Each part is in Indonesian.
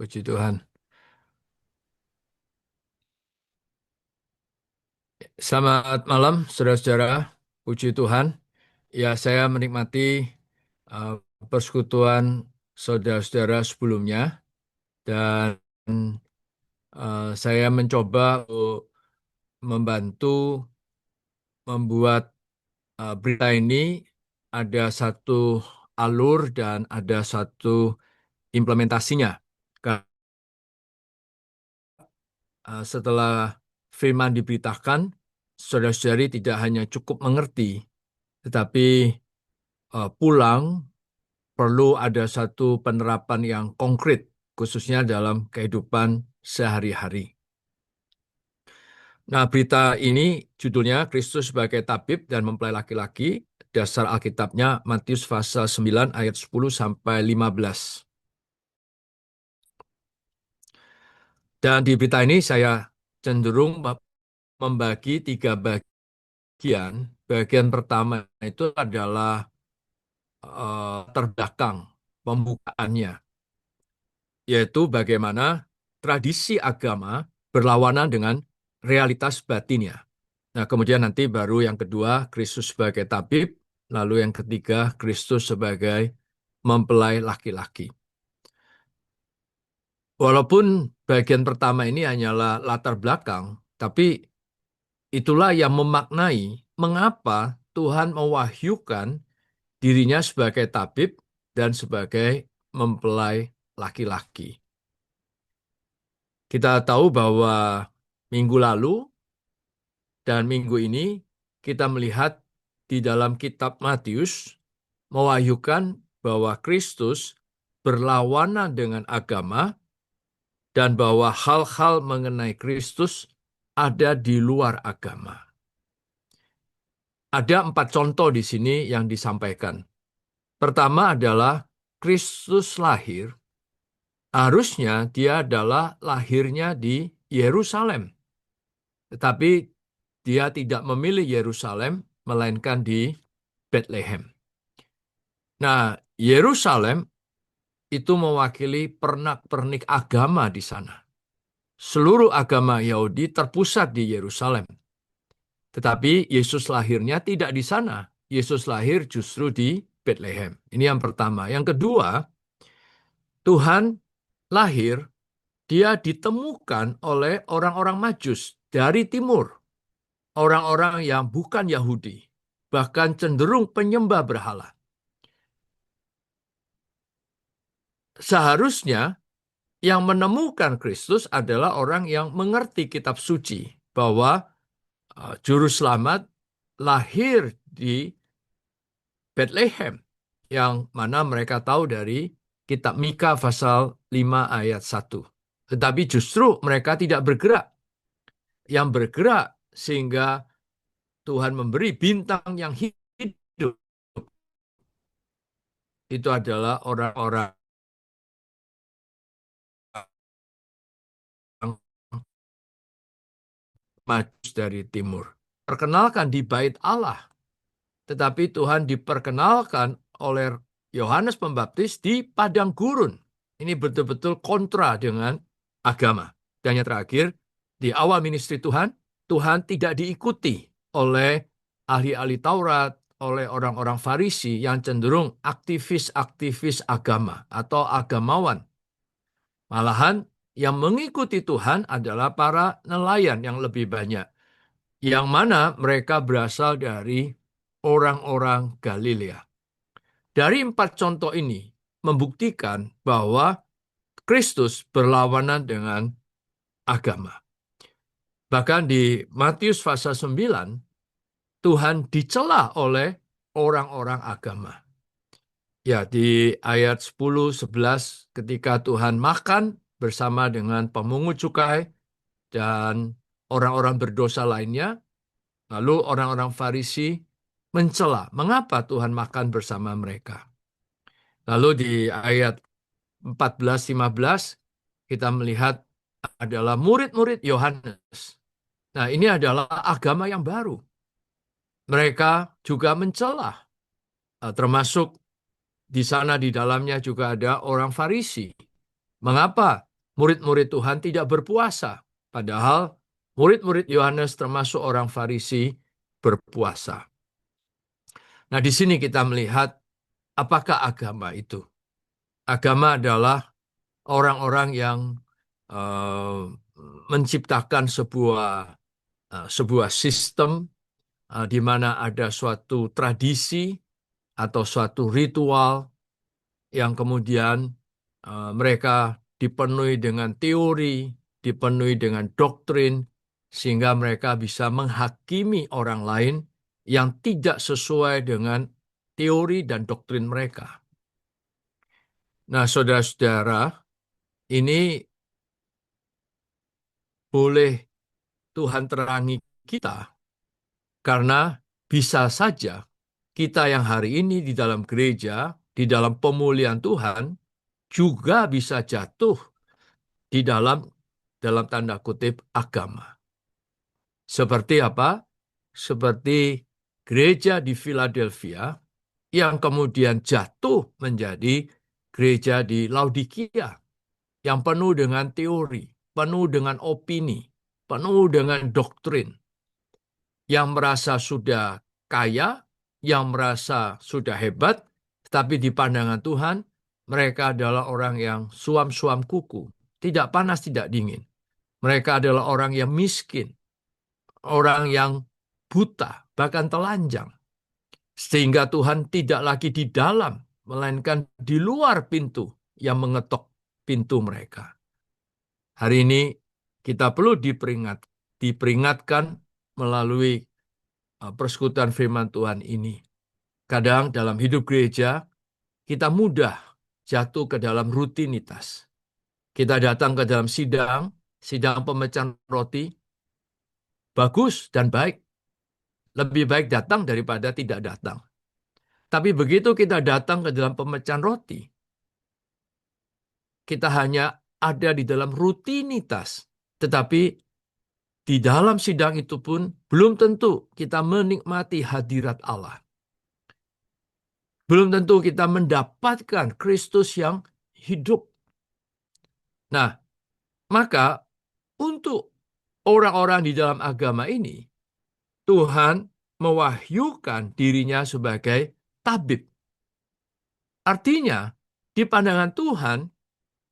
Puji Tuhan. Selamat malam, saudara-saudara. Puji Tuhan. Ya, saya menikmati uh, persekutuan saudara-saudara sebelumnya dan saya mencoba untuk membantu membuat berita ini ada satu alur dan ada satu implementasinya. Setelah firman diberitakan, saudara-saudari tidak hanya cukup mengerti, tetapi pulang perlu ada satu penerapan yang konkret, khususnya dalam kehidupan sehari-hari. Nah, berita ini judulnya Kristus sebagai tabib dan mempelai laki-laki. Dasar Alkitabnya Matius pasal 9 ayat 10 sampai 15. Dan di berita ini saya cenderung membagi tiga bagian. Bagian pertama itu adalah terbelakang pembukaannya, yaitu bagaimana tradisi agama berlawanan dengan realitas batinnya. Nah, kemudian nanti baru yang kedua, Kristus sebagai tabib, lalu yang ketiga, Kristus sebagai mempelai laki-laki. Walaupun bagian pertama ini hanyalah latar belakang, tapi itulah yang memaknai mengapa Tuhan mewahyukan dirinya sebagai tabib dan sebagai mempelai laki-laki. Kita tahu bahwa minggu lalu dan minggu ini kita melihat di dalam kitab Matius mewahyukan bahwa Kristus berlawanan dengan agama dan bahwa hal-hal mengenai Kristus ada di luar agama. Ada 4 contoh di sini yang disampaikan. Pertama adalah Kristus lahir. Harusnya dia adalah lahirnya di Yerusalem. Tetapi dia tidak memilih Yerusalem, melainkan di Bethlehem. Nah, Yerusalem itu mewakili pernak-pernik agama di sana. Seluruh agama Yahudi terpusat di Yerusalem. Tetapi Yesus lahirnya tidak di sana. Yesus lahir justru di Bethlehem. Ini yang pertama. Yang kedua, Tuhan lahir, dia ditemukan oleh orang-orang Majus dari timur. Orang-orang yang bukan Yahudi, bahkan cenderung penyembah berhala. Seharusnya yang menemukan Kristus adalah orang yang mengerti kitab suci, bahwa juru selamat lahir di Bethlehem, yang mana mereka tahu dari kitab Mika pasal 5 ayat 1. Tetapi justru mereka tidak bergerak. Yang bergerak sehingga Tuhan memberi bintang yang hidup, itu adalah orang-orang Majus dari timur. Perkenalkan di bait Allah. Tetapi Tuhan diperkenalkan oleh Yohanes Pembaptis di padang gurun. Ini betul-betul kontra dengan agama. Dan yang terakhir, di awal ministry Tuhan, Tuhan tidak diikuti oleh ahli-ahli Taurat, oleh orang-orang Farisi yang cenderung aktivis-aktivis agama atau agamawan. Malahan yang mengikuti Tuhan adalah para nelayan yang lebih banyak, yang mana mereka berasal dari orang-orang Galilea. Dari 4 contoh ini membuktikan bahwa Kristus berlawanan dengan agama. Bahkan di Matius pasal 9, Tuhan dicela oleh orang-orang agama. Ya, di ayat 10-11 ketika Tuhan makan bersama dengan pemungut cukai dan orang-orang berdosa lainnya, lalu orang-orang Farisi mencela, mengapa Tuhan makan bersama mereka? Lalu di ayat 14-15 kita melihat adalah murid-murid Yohanes. Nah, ini adalah agama yang baru. Mereka juga mencela, termasuk di sana di dalamnya juga ada orang Farisi. Mengapa murid-murid Tuhan tidak berpuasa. Padahal murid-murid Yohanes termasuk orang Farisi berpuasa. Nah, di sini kita melihat apakah agama itu. Agama adalah orang-orang yang eh, menciptakan sebuah sistem di mana ada suatu tradisi atau suatu ritual yang kemudian mereka dipenuhi dengan teori, dipenuhi dengan doktrin, sehingga mereka bisa menghakimi orang lain yang tidak sesuai dengan teori dan doktrin mereka. Nah, saudara-saudara, ini boleh Tuhan terangi kita, karena bisa saja kita yang hari ini di dalam gereja, di dalam pemulihan Tuhan, juga bisa jatuh di dalam tanda kutip agama. Seperti apa? Seperti gereja di Philadelphia yang kemudian jatuh menjadi gereja di Laodikia yang penuh dengan teori, penuh dengan opini, penuh dengan doktrin, yang merasa sudah kaya, yang merasa sudah hebat, tetapi di pandangan Tuhan mereka adalah orang yang suam-suam kuku, tidak panas, tidak dingin. Mereka adalah orang yang miskin, orang yang buta, bahkan telanjang. Sehingga Tuhan tidak lagi di dalam, melainkan di luar pintu yang mengetok pintu mereka. Hari ini kita perlu diperingatkan melalui persekutuan firman Tuhan ini. Kadang dalam hidup gereja, kita mudah jatuh ke dalam rutinitas. Kita datang ke dalam sidang pemecahan roti, bagus dan baik. Lebih baik datang daripada tidak datang. Tapi begitu kita datang ke dalam pemecahan roti, kita hanya ada di dalam rutinitas. Tetapi di dalam sidang itu pun belum tentu kita menikmati hadirat Allah. Belum tentu kita mendapatkan Kristus yang hidup. Nah, maka untuk orang-orang di dalam agama ini, Tuhan mewahyukan dirinya sebagai tabib. Artinya, di pandangan Tuhan,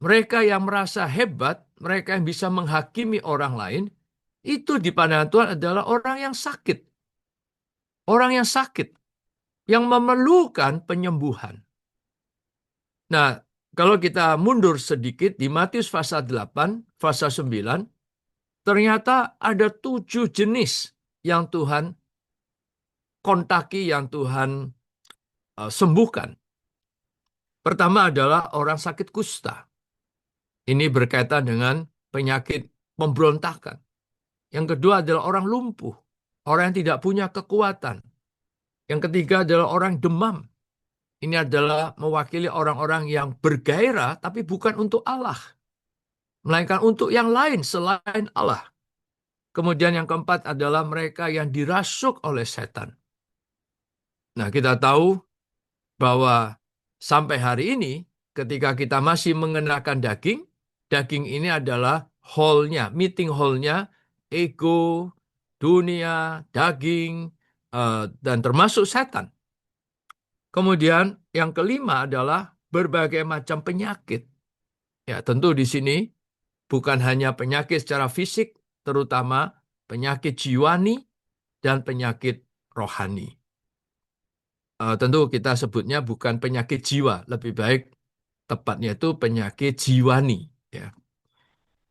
mereka yang merasa hebat, mereka yang bisa menghakimi orang lain, itu di pandangan Tuhan adalah orang yang sakit. Orang yang sakit, yang memerlukan penyembuhan. Nah, kalau kita mundur sedikit di Matius pasal 8, pasal 9, ternyata ada 7 jenis yang Tuhan kontaki, yang Tuhan sembuhkan. Pertama adalah orang sakit kusta. Ini berkaitan dengan penyakit pemberontakan. Yang kedua adalah orang lumpuh, orang yang tidak punya kekuatan. Yang ketiga adalah orang demam. Ini adalah mewakili orang-orang yang bergairah, tapi bukan untuk Allah, melainkan untuk yang lain selain Allah. Kemudian yang keempat adalah mereka yang dirasuk oleh setan. Nah, kita tahu bahwa sampai hari ini, ketika kita masih mengenakan daging, daging ini adalah meeting hall-nya, ego, dunia, daging, dan termasuk setan. Kemudian yang kelima adalah berbagai macam penyakit. Ya, tentu di sini bukan hanya penyakit secara fisik, terutama penyakit jiwani dan penyakit rohani. Tentu kita sebutnya bukan penyakit jiwa, lebih baik tepatnya itu penyakit jiwani. Ya.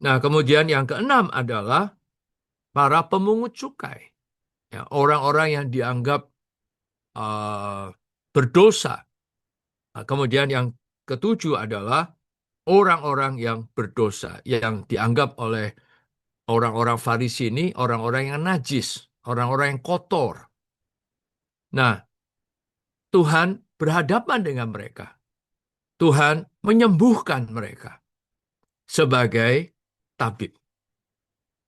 Nah, kemudian yang keenam adalah para pemungut cukai. Ya, orang-orang yang dianggap berdosa. Nah, kemudian yang ketujuh adalah orang-orang yang berdosa, yang dianggap oleh orang-orang Farisi ini, orang-orang yang najis, orang-orang yang kotor. Nah, Tuhan berhadapan dengan mereka. Tuhan menyembuhkan mereka sebagai tabib.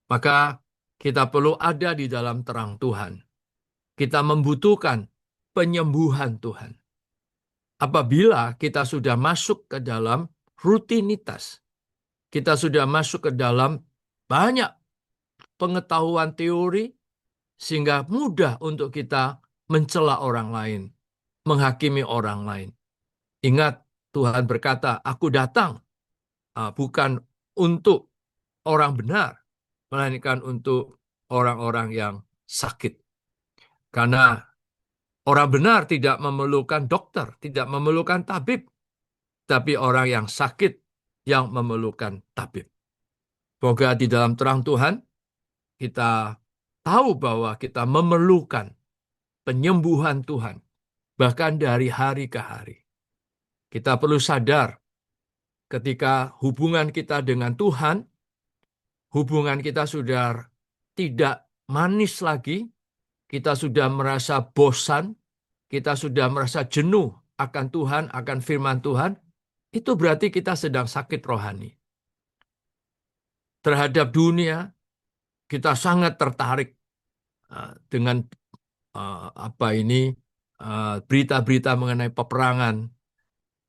Maka kita perlu ada di dalam terang Tuhan. Kita membutuhkan penyembuhan Tuhan. Apabila kita sudah masuk ke dalam rutinitas, Kita sudah masuk ke dalam banyak pengetahuan teori sehingga mudah untuk kita mencela orang lain, menghakimi orang lain. Ingat, Tuhan berkata, "Aku datang bukan untuk orang benar, melainkan untuk orang-orang yang sakit." Karena orang benar tidak memerlukan dokter, tidak memerlukan tabib, tapi orang yang sakit yang memerlukan tabib. Semoga di dalam terang Tuhan kita tahu bahwa kita memerlukan penyembuhan Tuhan, bahkan dari hari ke hari. Kita perlu sadar ketika hubungan kita dengan Tuhan, hubungan kita sudah tidak manis lagi, kita sudah merasa bosan, kita sudah merasa jenuh akan Tuhan, akan firman Tuhan, itu berarti kita sedang sakit rohani. Terhadap dunia, kita sangat tertarik dengan berita-berita mengenai peperangan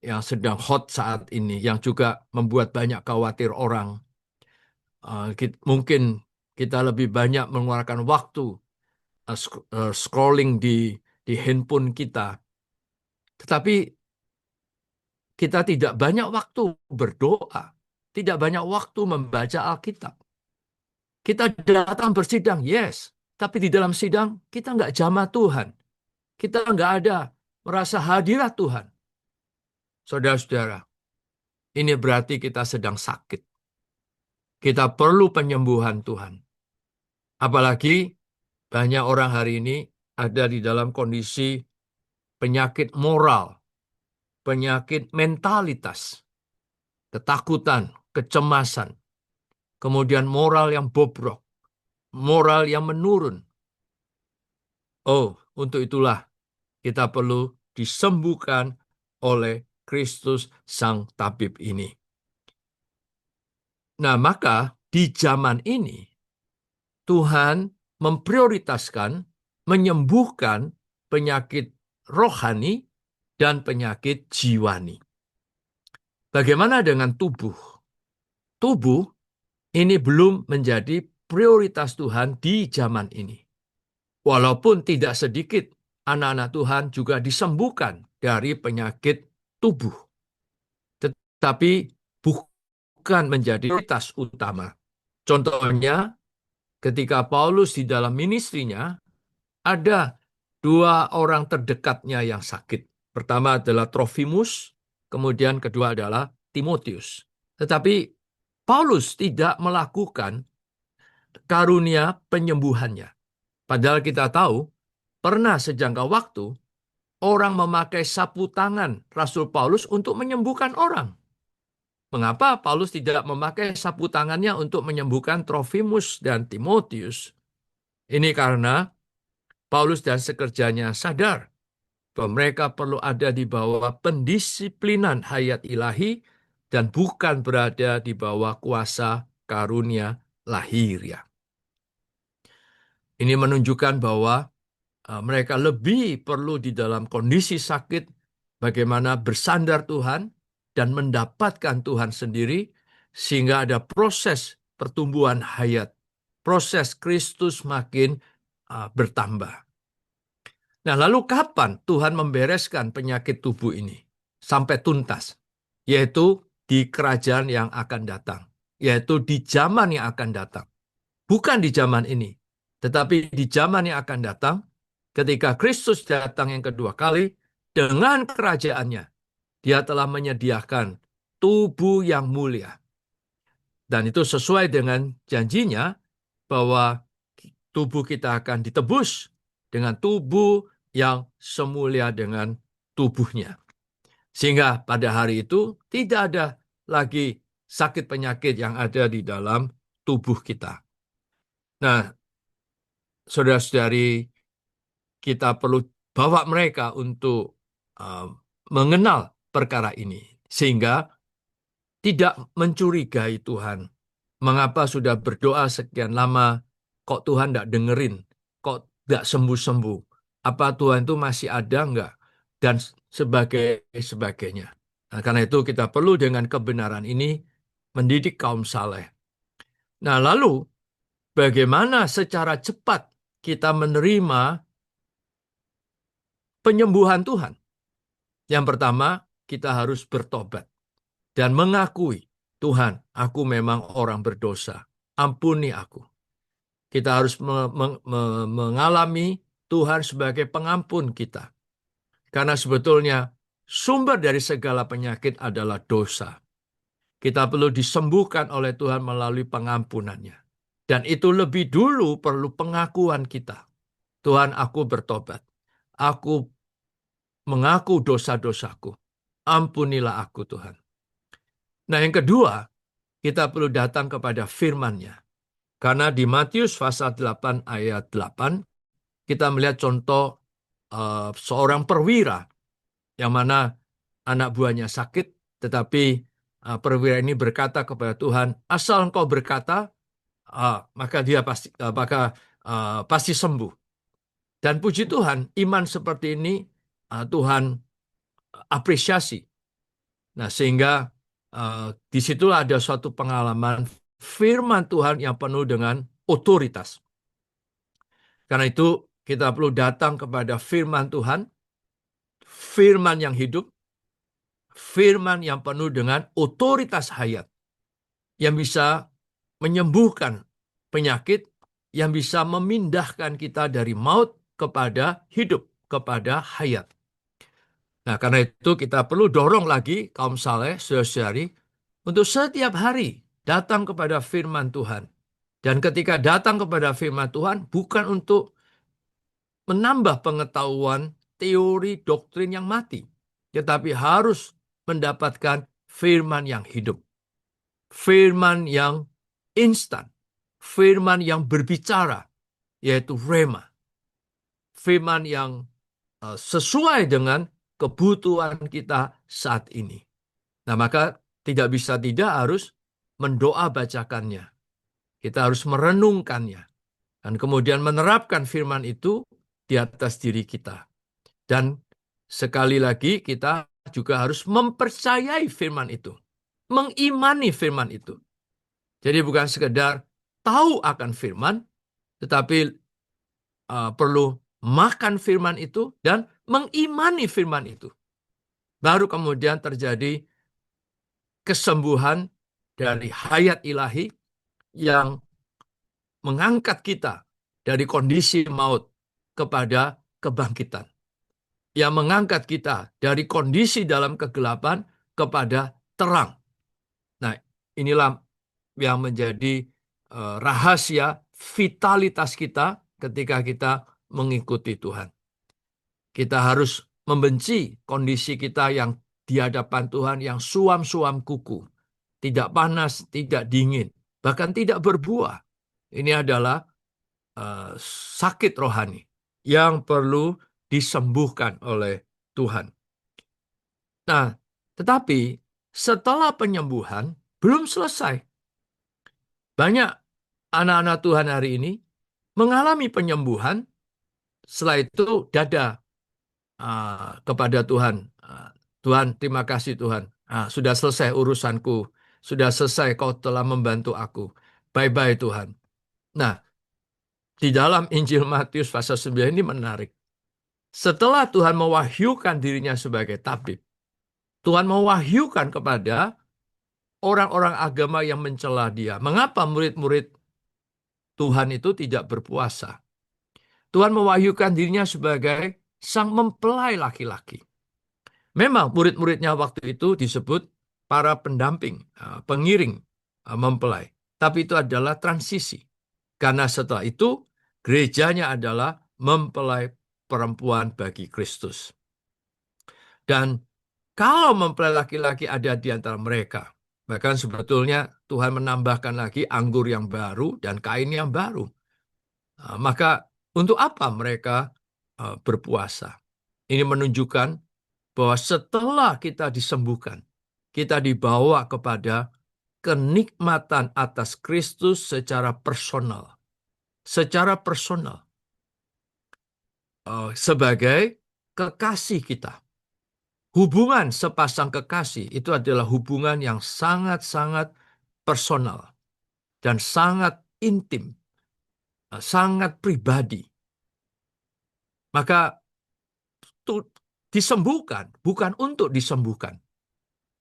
yang sedang hot saat ini, yang juga membuat banyak khawatir orang. Mungkin kita lebih banyak mengeluarkan waktu scrolling di handphone kita. Tetapi kita tidak banyak waktu berdoa, tidak banyak waktu membaca Alkitab. Kita datang bersidang, yes, tapi di dalam sidang kita nggak jamah Tuhan. Kita nggak ada merasa hadirat Tuhan. Saudara-saudara, ini berarti kita sedang sakit. Kita perlu penyembuhan Tuhan. Apalagi banyak orang hari ini ada di dalam kondisi penyakit moral, penyakit mentalitas, ketakutan, kecemasan, kemudian moral yang bobrok, moral yang menurun. Oh, untuk itulah kita perlu disembuhkan oleh Kristus Sang Tabib ini. Nah, maka di zaman ini, Tuhan memprioritaskan menyembuhkan penyakit rohani dan penyakit jiwani. Bagaimana dengan tubuh? Tubuh ini belum menjadi prioritas Tuhan di zaman ini. Walaupun tidak sedikit anak-anak Tuhan juga disembuhkan dari penyakit tubuh. Tetapi bukan menjadi prioritas utama. Contohnya, ketika Paulus di dalam ministrinya, ada dua orang terdekatnya yang sakit. Pertama adalah Trofimus, kemudian kedua adalah Timotius. Tetapi Paulus tidak melakukan karunia penyembuhannya. Padahal kita tahu, pernah sejangka waktu, orang memakai sapu tangan Rasul Paulus untuk menyembuhkan orang. Mengapa Paulus tidak memakai sapu tangannya untuk menyembuhkan Trofimus dan Timotius? Ini karena Paulus dan sekerjanya sadar bahwa mereka perlu ada di bawah pendisiplinan hayat ilahi dan bukan berada di bawah kuasa karunia lahiriah. Ini menunjukkan bahwa mereka lebih perlu di dalam kondisi sakit bagaimana bersandar Tuhan dan mendapatkan Tuhan sendiri sehingga ada proses pertumbuhan hayat, proses Kristus makin bertambah. Nah, lalu kapan Tuhan membereskan penyakit tubuh ini sampai tuntas? Yaitu di kerajaan yang akan datang, yaitu di zaman yang akan datang. Bukan di zaman ini, tetapi di zaman yang akan datang, ketika Kristus datang yang kedua kali, dengan kerajaannya, Dia telah menyediakan tubuh yang mulia. Dan itu sesuai dengan janjinya bahwa tubuh kita akan ditebus dengan tubuh yang semulia dengan tubuhnya. Sehingga pada hari itu tidak ada lagi sakit penyakit yang ada di dalam tubuh kita. Nah, saudara-saudari, kita perlu bawa mereka untuk mengenal perkara ini. Sehingga tidak mencurigai Tuhan. Mengapa sudah berdoa sekian lama, kok Tuhan tidak dengerin? Kok tidak sembuh-sembuh? Apa Tuhan itu masih ada enggak? Dan sebagainya. Nah, karena itu kita perlu dengan kebenaran ini mendidik kaum saleh. Nah, lalu bagaimana secara cepat kita menerima penyembuhan Tuhan? Yang pertama, kita harus bertobat dan mengakui, Tuhan, aku memang orang berdosa. Ampuni aku. Kita harus mengalami Tuhan sebagai pengampun kita. Karena sebetulnya sumber dari segala penyakit adalah dosa. Kita perlu disembuhkan oleh Tuhan melalui pengampunannya. Dan itu lebih dulu perlu pengakuan kita. Tuhan, aku bertobat. Aku mengaku dosa-dosaku. Ampunilah aku, Tuhan. Nah, yang kedua, kita perlu datang kepada firman-Nya. Karena di Matius pasal 8 ayat 8, kita melihat contoh seorang perwira yang mana anak buahnya sakit, tetapi perwira ini berkata kepada Tuhan, asal engkau berkata, maka dia pasti sembuh. Dan puji Tuhan, iman seperti ini Tuhan apresiasi. Nah, sehingga disitulah ada suatu pengalaman firman Tuhan yang penuh dengan otoritas. Karena itu kita perlu datang kepada firman Tuhan, firman yang hidup, firman yang penuh dengan otoritas hayat, yang bisa menyembuhkan penyakit, yang bisa memindahkan kita dari maut kepada hidup, kepada hayat. Nah, karena itu kita perlu dorong lagi kaum saleh, saudara-saudari, untuk setiap hari datang kepada firman Tuhan. Dan ketika datang kepada firman Tuhan, bukan untuk menambah pengetahuan teori doktrin yang mati, tetapi harus mendapatkan firman yang hidup, firman yang instan, firman yang berbicara, yaitu rema, firman yang sesuai dengan kebutuhan kita saat ini. Nah, maka tidak bisa tidak harus mendoa bacakannya. Kita harus merenungkannya. Dan kemudian menerapkan firman itu di atas diri kita. Dan sekali lagi kita juga harus mempercayai firman itu. Mengimani firman itu. Jadi bukan sekedar tahu akan firman, tetapi perlu makan firman itu dan mengimani firman itu. Baru kemudian terjadi kesembuhan dari hayat ilahi yang mengangkat kita dari kondisi maut kepada kebangkitan. Yang mengangkat kita dari kondisi dalam kegelapan kepada terang. Nah, inilah yang menjadi rahasia vitalitas kita ketika kita mengikuti Tuhan. Kita harus membenci kondisi kita yang di hadapan Tuhan yang suam-suam kuku. Tidak panas, tidak dingin, bahkan tidak berbuah. Ini adalah sakit rohani yang perlu disembuhkan oleh Tuhan. Nah, tetapi setelah penyembuhan belum selesai. Banyak anak-anak Tuhan hari ini mengalami penyembuhan, setelah itu dada kepada Tuhan. Tuhan, terima kasih Tuhan. Sudah selesai urusanku. Sudah selesai, kau telah membantu aku. Bye-bye Tuhan. Nah, di dalam Injil Matius pasal 9 ini menarik. Setelah Tuhan mewahyukan dirinya sebagai tabib, Tuhan mewahyukan kepada orang-orang agama yang mencela dia. Mengapa murid-murid Tuhan itu tidak berpuasa? Tuhan mewahyukan dirinya sebagai sang mempelai laki-laki. Memang murid-muridnya waktu itu disebut para pendamping, pengiring mempelai. Tapi itu adalah transisi. Karena setelah itu, gerejanya adalah mempelai perempuan bagi Kristus. Dan kalau mempelai laki-laki ada di antara mereka, bahkan sebetulnya Tuhan menambahkan lagi anggur yang baru dan kain yang baru. Maka untuk apa mereka berpuasa? Ini menunjukkan bahwa setelah kita disembuhkan, kita dibawa kepada kenikmatan atas Kristus secara personal. Secara personal. Sebagai kekasih kita. Hubungan sepasang kekasih itu adalah hubungan yang sangat-sangat personal dan sangat intim, sangat pribadi. Maka disembuhkan bukan untuk disembuhkan.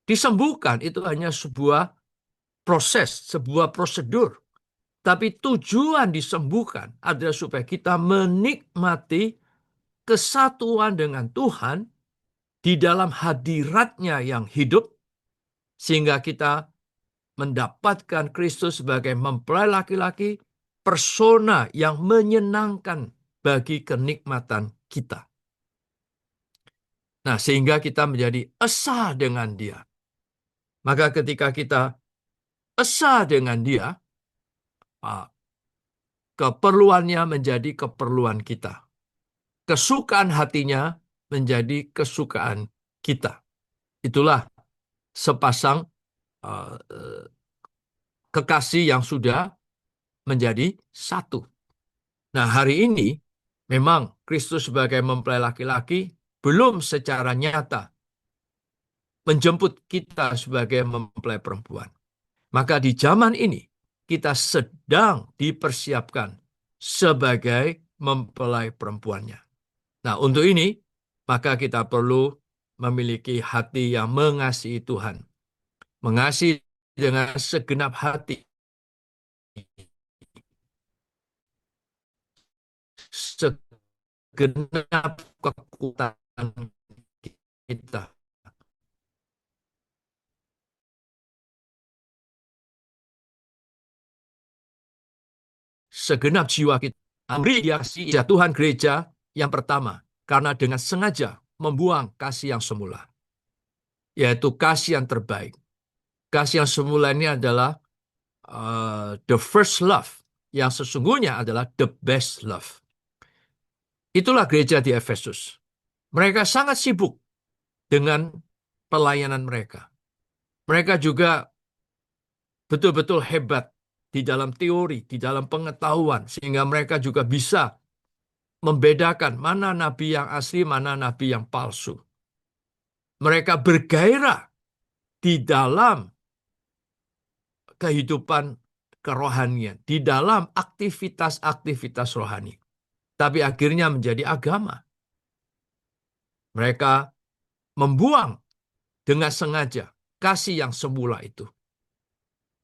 Disembuhkan itu hanya sebuah proses, sebuah prosedur. Tapi tujuan disembuhkan adalah supaya kita menikmati kesatuan dengan Tuhan di dalam hadiratnya yang hidup, sehingga kita mendapatkan Kristus sebagai mempelai laki-laki, persona yang menyenangkan bagi kenikmatan kita. Nah, sehingga kita menjadi esa dengan Dia. Maka ketika kita esa dengan Dia, keperluannya menjadi keperluan kita. Kesukaan hatinya menjadi kesukaan kita. Itulah sepasang kekasih yang sudah menjadi satu. Nah, hari ini memang Kristus sebagai mempelai laki-laki belum secara nyata menjemput kita sebagai mempelai perempuan. Maka di zaman ini kita sedang dipersiapkan sebagai mempelai perempuannya. Nah, untuk ini maka kita perlu memiliki hati yang mengasihi Tuhan. Mengasihi dengan segenap hati, segenap kekuatan kita, segenap jiwa kita. Amri kasih Tuhan gereja yang pertama, karena dengan sengaja membuang kasih yang semula, yaitu kasih yang terbaik. Kasih yang semula ini adalah the first love, yang sesungguhnya adalah the best love. Itulah gereja di Efesus. Mereka sangat sibuk dengan pelayanan mereka. Mereka juga betul-betul hebat di dalam teori, di dalam pengetahuan, sehingga mereka juga bisa membedakan mana nabi yang asli, mana nabi yang palsu. Mereka bergairah di dalam kehidupan kerohanian, di dalam aktivitas-aktivitas rohani. Tapi akhirnya menjadi agama. Mereka membuang dengan sengaja kasih yang semula itu.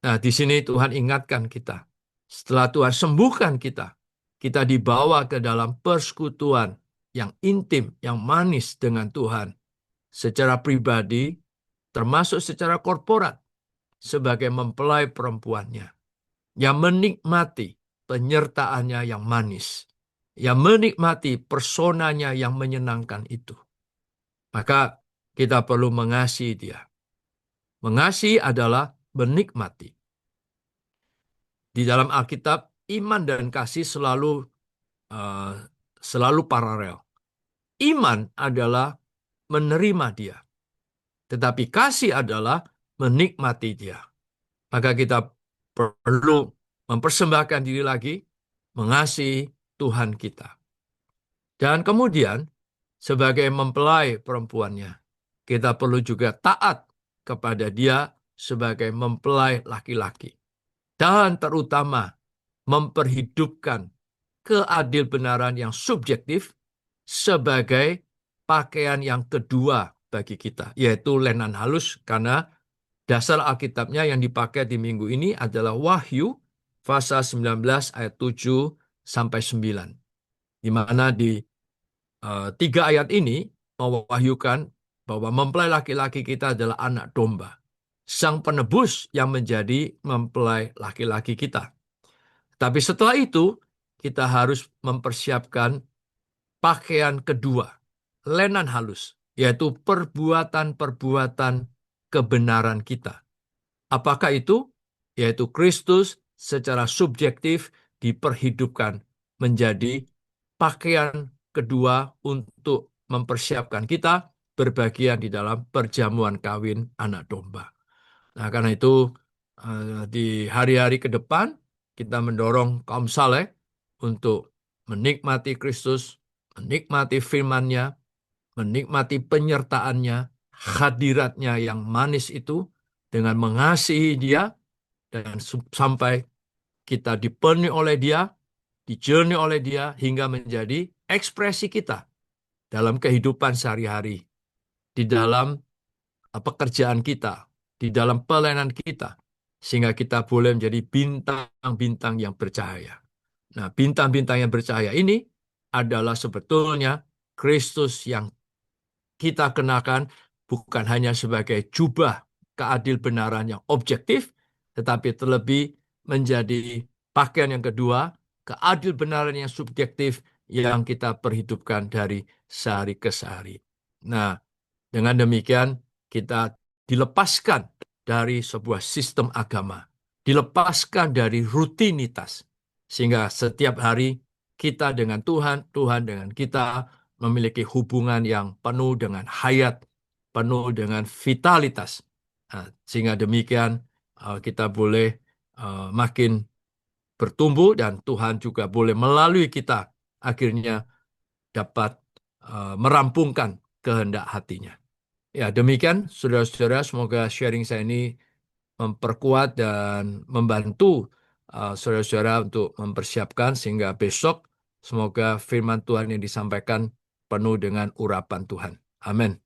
Nah, di sini Tuhan ingatkan kita. Setelah Tuhan sembuhkan kita, kita dibawa ke dalam persekutuan yang intim, yang manis dengan Tuhan. Secara pribadi, termasuk secara korporat, sebagai mempelai perempuannya. Yang menikmati penyertaannya yang manis. Yang menikmati personanya yang menyenangkan itu. Maka kita perlu mengasihi Dia. Mengasihi adalah menikmati. Di dalam Alkitab, iman dan kasih selalu paralel. Iman adalah menerima Dia, tetapi kasih adalah menikmati Dia. Maka kita perlu mempersembahkan diri lagi, mengasihi Tuhan kita. Dan kemudian, sebagai mempelai perempuannya, kita perlu juga taat kepada Dia sebagai mempelai laki-laki. Dan terutama memperhidupkan keadilbenaran yang subjektif sebagai pakaian yang kedua bagi kita, yaitu lenan halus, karena dasar Alkitabnya yang dipakai di minggu ini adalah Wahyu pasal 19 ayat 7 sampai 9. Di mana di tiga ayat ini mewahyukan bahwa mempelai laki-laki kita adalah anak domba, sang penebus yang menjadi mempelai laki-laki kita. Tapi setelah itu, kita harus mempersiapkan pakaian kedua, lenan halus, yaitu perbuatan-perbuatan kebenaran kita. Apakah itu? Yaitu Kristus secara subjektif diperhidupkan menjadi pakaian kedua untuk mempersiapkan kita berbagian di dalam perjamuan kawin anak domba. Nah, karena itu di hari-hari ke depan kita mendorong kaum saleh untuk menikmati Kristus, menikmati firman-Nya, menikmati penyertaannya, hadiratnya yang manis itu dengan mengasihi Dia, dan sampai kita dipenuhi oleh Dia, dijernih oleh Dia hingga menjadi ekspresi kita dalam kehidupan sehari-hari, di dalam pekerjaan kita, di dalam pelayanan kita, sehingga kita boleh menjadi bintang-bintang yang bercahaya. Nah, bintang-bintang yang bercahaya ini adalah sebetulnya Kristus yang kita kenakan bukan hanya sebagai jubah keadil-benaran yang objektif, tetapi terlebih menjadi pakaian yang kedua, keadil-benaran yang subjektif yang kita perhidupkan dari sehari ke sehari. Nah, dengan demikian kita dilepaskan dari sebuah sistem agama, dilepaskan dari rutinitas, sehingga setiap hari kita dengan Tuhan, Tuhan dengan kita memiliki hubungan yang penuh dengan hayat, penuh dengan vitalitas. Nah, sehingga demikian kita boleh makin bertumbuh dan Tuhan juga boleh melalui kita akhirnya dapat merampungkan kehendak hatinya. Ya, demikian saudara-saudara, semoga sharing saya ini memperkuat dan membantu saudara-saudara untuk mempersiapkan sehingga besok semoga firman Tuhan yang disampaikan penuh dengan urapan Tuhan. Amin.